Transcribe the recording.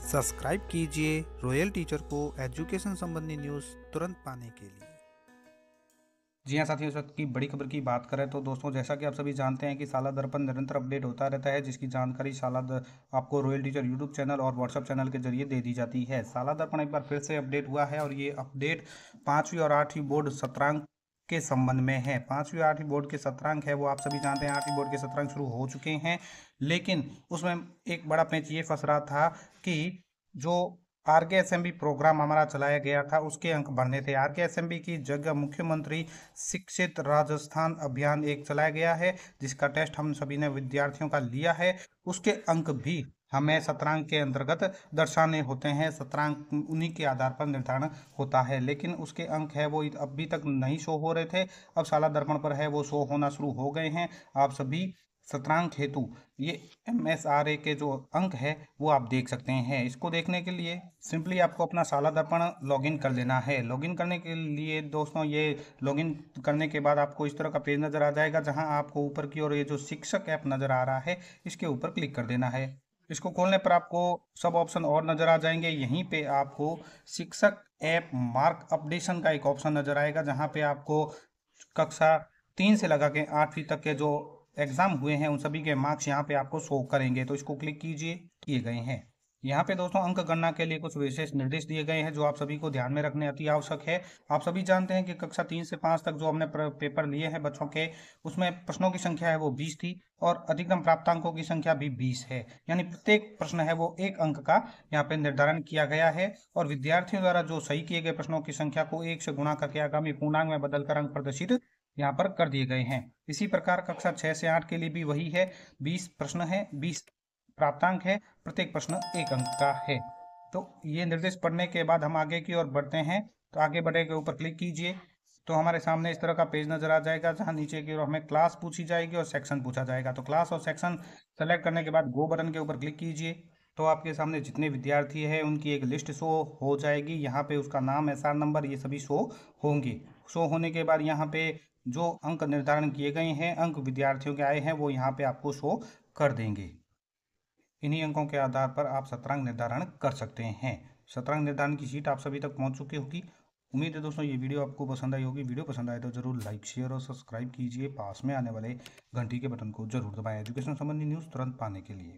Subscribe कीजिए royal teacher को education संबंधी न्यूज़ तुरंत पाने के लिए। जी हाँ साथियों, इस वक्त की बड़ी खबर की बात करें तो दोस्तों, जैसा कि आप सभी जानते हैं कि साला दर्पण निरंतर अपडेट होता रहता है, जिसकी जानकारी आपको रॉयल टीचर यूट्यूब चैनल और व्हाट्सएप चैनल के जरिए दे दी जाती है। साला दर्पण एक बार फिर से अपडेट हुआ है और ये अपडेट 5वीं और 8वीं बोर्ड सत्रांक के संबंध में है। 5वीं और 8वीं बोर्ड के सत्रांक है वो आप सभी जानते हैं, 8वीं बोर्ड के सत्रांक शुरू हो चुके हैं, लेकिन उसमें एक बड़ा पेंच ये फंस रहा था कि जो आरकेएसएमबी प्रोग्राम हमारा चलाया गया था उसके अंक बढ़ने थे। आरकेएसएमबी की जगह मुख्यमंत्री शिक्षित राजस्थान अभियान एक चलाया गया है, जिसका टेस्ट हम सभी ने विद्यार्थियों का लिया है। उसके अंक भी हमें सत्रांक के अंतर्गत दर्शाने होते हैं, सत्रांक उन्हीं के आधार पर निर्धारण होता है, लेकिन उसके अंक है वो अभी तक नहीं शो हो रहे थे। अब साला दर्पण पर है वो शो होना शुरू हो गए हैं। आप सभी सत्रांक हेतु ये MSRA के जो अंक है वो आप देख सकते हैं। इसको देखने के लिए सिंपली आपको अपना साला दर्पण लॉगिन कर लेना है। लॉगिन करने के लिए दोस्तों, ये लॉगिन करने के बाद आपको इस तरह का पेज नज़र आ जाएगा, जहां आपको ऊपर की ओर ये जो शिक्षक ऐप नज़र आ रहा है इसके ऊपर क्लिक कर देना है। इसको खोलने पर आपको सब ऑप्शन और नज़र आ जाएंगे। यहीं पे आपको शिक्षक ऐप मार्क अपडेशन का एक ऑप्शन नज़र आएगा, जहाँ पे आपको कक्षा 3 से लगा के 8वीं तक के जो एग्जाम हुए हैं उन सभी के मार्क्स यहाँ पे आपको शो करेंगे। तो इसको क्लिक कीजिए, किए गए हैं। यहाँ पे दोस्तों अंक गणना के लिए कुछ विशेष निर्देश दिए गए हैं जो आप सभी को ध्यान में रखने अति आवश्यक है। आप सभी जानते हैं कि कक्षा 3 से 5 तक जो हमने पेपर लिए हैं बच्चों के, उसमें प्रश्नों की संख्या है वो 20 थी और अधिकतम प्राप्तांकों की संख्या भी 20 है। यानी प्रत्येक प्रश्न है वो 1 अंक का यहाँ पे निर्धारण किया गया है और विद्यार्थियों द्वारा जो सही किए गए प्रश्नों की संख्या को 1 से गुणा करके आगामी पूर्णांक में बदलकर अंक प्रदर्शित यहाँ पर कर दिए गए हैं। इसी प्रकार कक्षा 6 से 8 के लिए भी वही है। 20 प्रश्न है, 20 प्राप्तांक है, प्रत्येक प्रश्न 1 अंक का है। तो ये निर्देश पढ़ने के बाद हम आगे की ओर बढ़ते हैं। तो आगे बढ़े के ऊपर क्लिक कीजिए तो हमारे सामने इस तरह का पेज नजर आ जाएगा, जहां नीचे की ओर हमें क्लास पूछी जाएगी और सेक्शन पूछा जाएगा। तो क्लास और सेक्शन सेलेक्ट करने के बाद गो बटन के ऊपर क्लिक कीजिए तो आपके सामने जितने विद्यार्थी हैं उनकी एक लिस्ट शो हो जाएगी। यहाँ पे उसका नाम, SR नंबर, ये सभी शो होंगे। शो होने के बाद यहाँ पे जो अंक निर्धारण किए गए हैं, अंक विद्यार्थियों के आए हैं, वो यहाँ पे आपको शो कर देंगे। इन्हीं अंकों के आधार पर आप सत्रांक निर्धारण कर सकते हैं। सत्रांक निर्धारण की शीट आप सभी तक पहुंच चुकी होगी। उम्मीद है दोस्तों ये वीडियो आपको पसंद आई होगी। वीडियो पसंद आए तो जरूर लाइक, शेयर और सब्सक्राइब कीजिए। पास में आने वाले घंटी के बटन को जरूर दबाएं एजुकेशन संबंधी न्यूज़ तुरंत पाने के लिए।